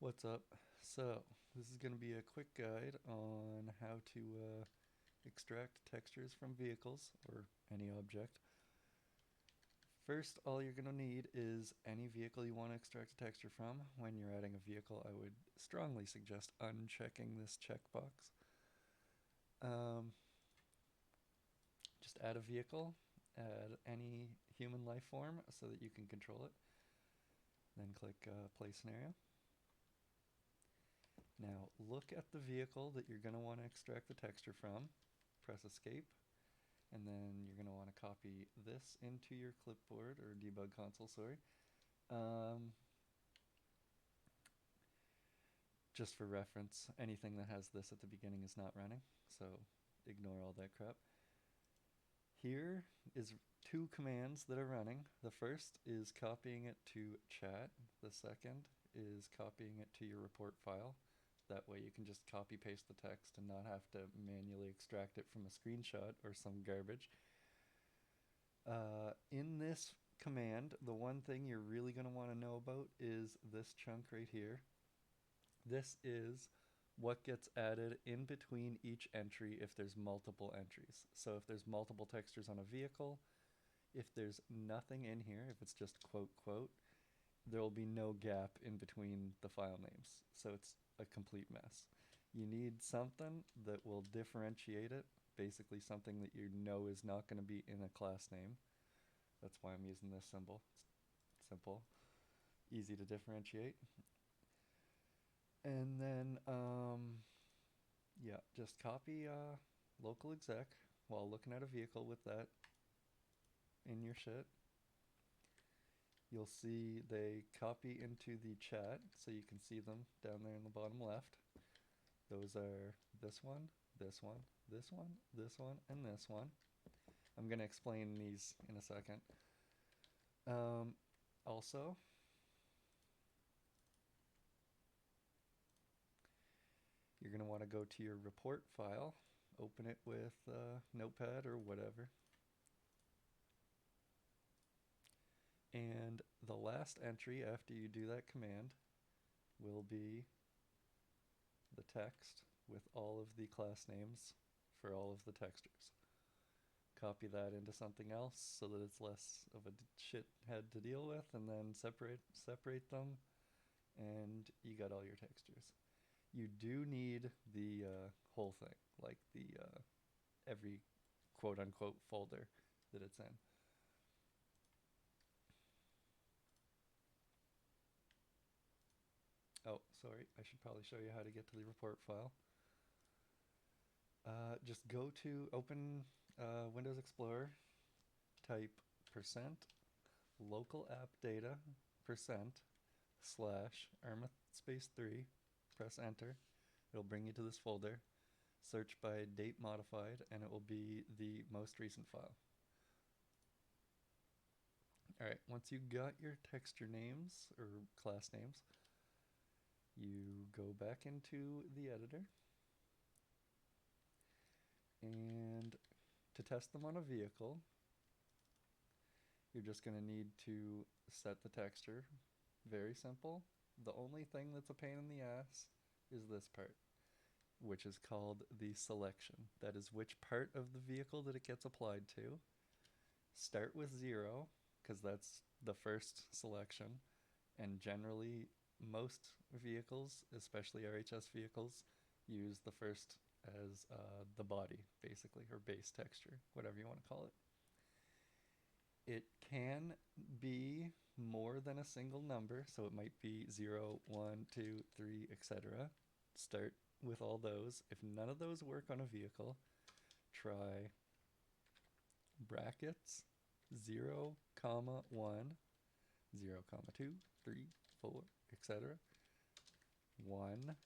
What's up? So, this is going to be a quick guide on how to extract textures from vehicles or any object. First, all you're going to need is any vehicle you want to extract a texture from. When you're adding a vehicle, I would strongly suggest unchecking this checkbox. Um, just add a vehicle, add any human life form so that you can control it. Then click Play Scenario. Now look at the vehicle that you're going to want to extract the texture from. Press escape, and then you're going to want to copy this into your clipboard or debug console, sorry. Just for reference, anything that has this at the beginning is not running, so ignore all that crap. Here is two commands that are running. The first is copying it to chat. The second is copying it to your report file. That way you can just copy paste the text and not have to manually extract it from a screenshot or some garbage. In this command, the one thing you're really going to want to know about is this chunk right here. This is what gets added in between each entry if there's multiple entries. So if there's multiple textures on a vehicle, if there's nothing in here, if it's just quote quote, there will be no gap in between the file names. So it's a complete mess. You need something that will differentiate it, basically something that you know is not going to be in a class name. That's why I'm using this symbol. It's simple, easy to differentiate. And then, yeah, just copy local exec while looking at a vehicle with that in your shit. You'll see they copy into the chat, so you can see them down there in the bottom left. Those are this one, this one, this one, this one, and this one. I'm going to explain these in a second. Also, you're going to want to go to your report file, open it with Notepad or whatever. And the last entry after you do that command will be the text with all of the class names for all of the textures. Copy that into something else so that it's less of a shit head to deal with, and then separate them, and you got all your textures. You do need the whole thing, like the every quote unquote folder that it's in. Oh, sorry, I should probably show you how to get to the report file. Just go to open Windows Explorer, type percent local app data percent slash Arma space 3, press enter. It'll bring you to this folder. Search by date modified, and it will be the most recent file. Alright, once you got your texture names or class names, you go back into the editor, and to test them on a vehicle, you're just going to need to set the texture. Very simple. The only thing that's a pain in the ass is this part, which is called the selection. That is which part of the vehicle that it gets applied to. Start with 0, because that's the first selection, and generally most vehicles, especially RHS vehicles, use the first as the body, basically, or base texture, whatever you want to call it. It can be more than a single number, so it might be 0, 1, 2, 3, etc. Start with all those. If none of those work on a vehicle, try brackets 0, comma 1, 0, comma 2, 3, 4, etc. 1,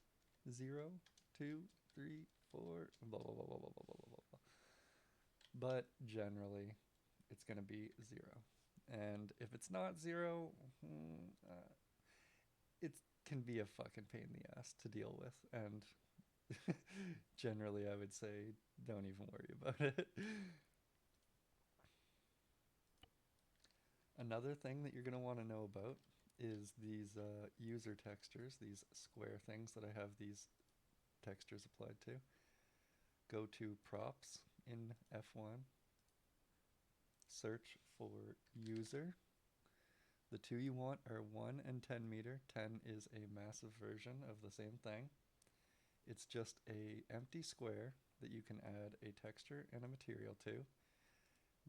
0, 2, 3, 4, blah, blah, blah, blah, blah, blah, blah, blah. But generally, it's going to be 0. And if it's not 0, it can be a fucking pain in the ass to deal with. And generally, I would say don't even worry about it. Another thing that you're going to want to know about is these user textures, these square things that I have these textures applied to. Go to props in F1, search for user. The two you want are 1 and 10 meter. 10 is a massive version of the same thing. It's just a empty square that you can add a texture and a material to.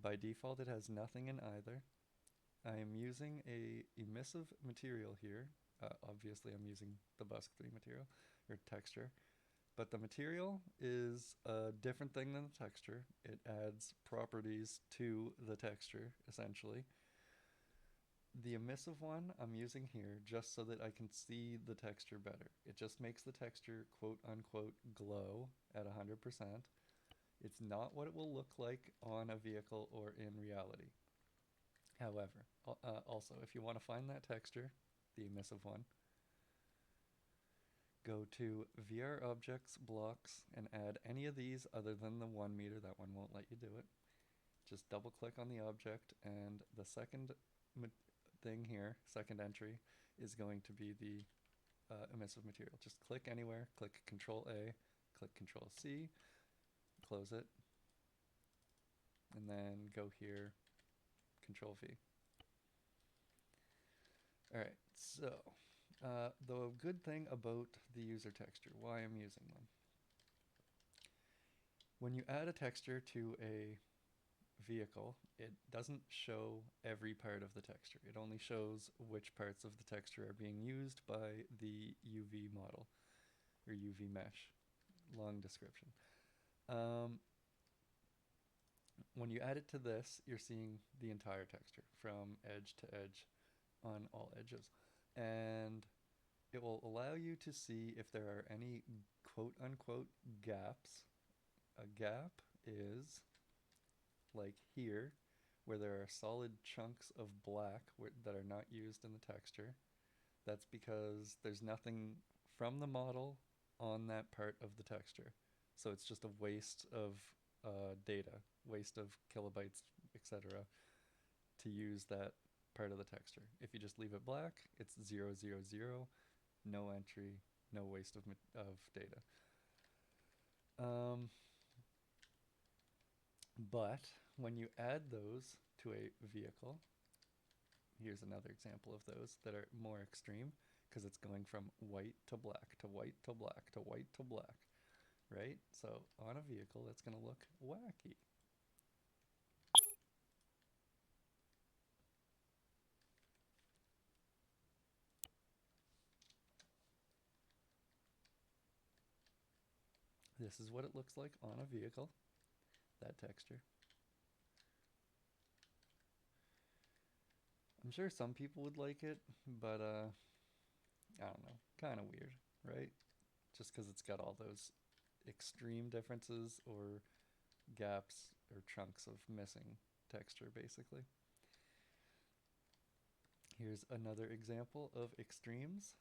By default, it has nothing in either. I am using a emissive material here. Obviously, I'm using the Busk3 material or texture, but the material is a different thing than the texture. It adds properties to the texture, essentially. The emissive one I'm using here just so that I can see the texture better. It just makes the texture quote unquote glow at 100%. It's not what it will look like on a vehicle or in reality. However, also, if you want to find that texture, the emissive one, go to VR Objects, Blocks, and add any of these other than the 1 meter. That one won't let you do it. Just double click on the object, and the second thing here, second entry, is going to be the emissive material. Just click anywhere, click Control A, click Control C, close it, and then go here, Control V. Alright, so the good thing about the user texture, why I'm using them. When you add a texture to a vehicle, it doesn't show every part of the texture. It only shows which parts of the texture are being used by the UV model or UV mesh. Long description. When you add it to this, you're seeing the entire texture from edge to edge on all edges. And it will allow you to see if there are any quote unquote gaps. A gap is like here, where there are solid chunks of black that are not used in the texture. That's because there's nothing from the model on that part of the texture. So it's just a waste of data, waste of kilobytes, etc., to use that part of the texture. If you just leave it black, it's 0, 0, 0, no entry, no waste of data. But when you add those to a vehicle, here's another example of those that are more extreme, because it's going from white to black to white to black to white to black, right? So on a vehicle, that's going to look wacky. This is what it looks like on a vehicle, that texture. I'm sure some people would like it, but I don't know, kind of weird, right? Just because it's got all those extreme differences or gaps or chunks of missing texture, basically. Here's another example of extremes.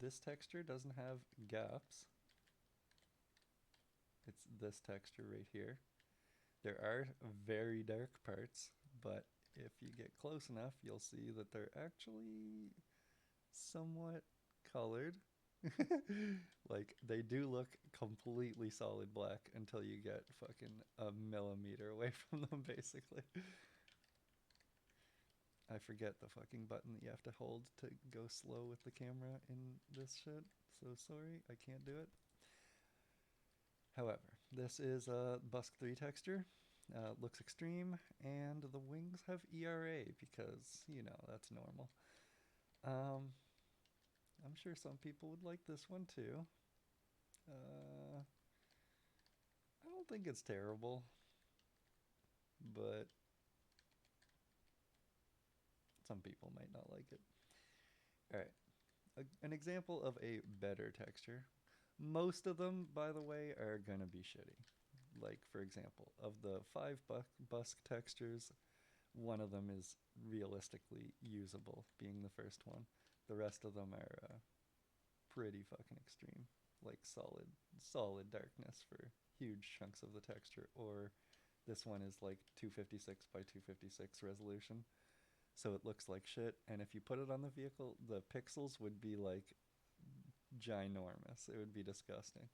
This texture doesn't have gaps. It's this texture right here. There are very dark parts, but if you get close enough, you'll see that they're actually somewhat colored. Like, they do look completely solid black until you get fucking a millimeter away from them, basically. I forget the fucking button that you have to hold to go slow with the camera in this shit. So sorry, I can't do it. However, this is a Busk3 texture. Looks extreme, and the wings have ERA because, you know, that's normal. I'm sure some people would like this one too. I don't think it's terrible, but some people might not like it. Alright, an example of a better texture. Most of them, by the way, are gonna be shitty. Like, for example, of the 5 Busk textures, one of them is realistically usable, being the first one. The rest of them are pretty fucking extreme, like solid darkness for huge chunks of the texture. Or this one is like 256 by 256 resolution. so it looks like shit. And if you put it on the vehicle, the pixels would be like ginormous. It would be disgusting.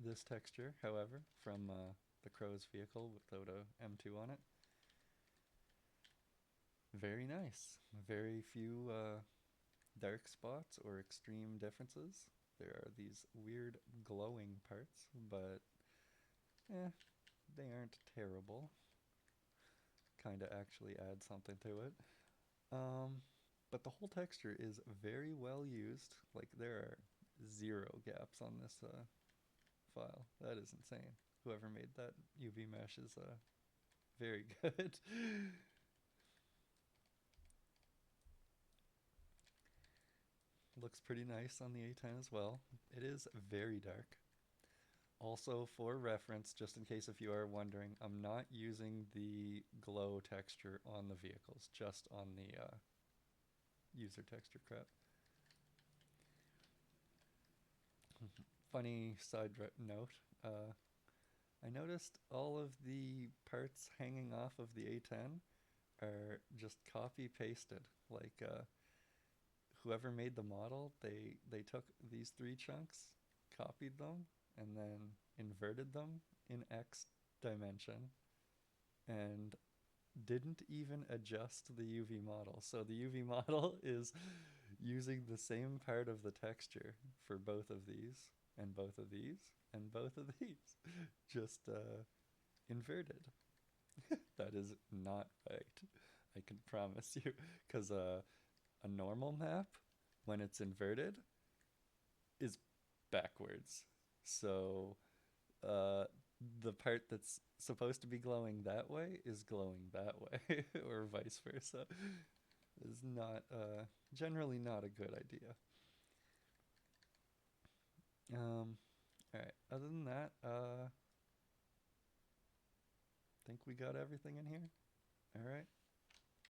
This texture, however, from the Crow's vehicle without a M2 on it, very nice. Very few dark spots or extreme differences. There are these weird glowing parts, but they aren't terrible. Kind of actually add something to it. Um, but the whole texture is very well used. Like there are zero gaps on this file. That is insane. Whoever made that UV mesh is very good. Looks pretty nice on the A10 as well. It is very dark. Also, for reference, just in case if you are wondering, I'm not using the glow texture on the vehicles, just on the user texture crap. Funny side note, I noticed all of the parts hanging off of the A10 are just copy pasted. Like whoever made the model, they took these three chunks, copied them, and then inverted them in X dimension, and didn't even adjust the UV model. So the UV model is using the same part of the texture for both of these, and both of these, and both of these, just inverted. That is not right. I can promise you, because a normal map, when it's inverted, is backwards. So uh, the part that's supposed to be glowing that way is glowing that way, or vice versa. Is not generally not a good idea. All right. Other than that, think we got everything in here. All right.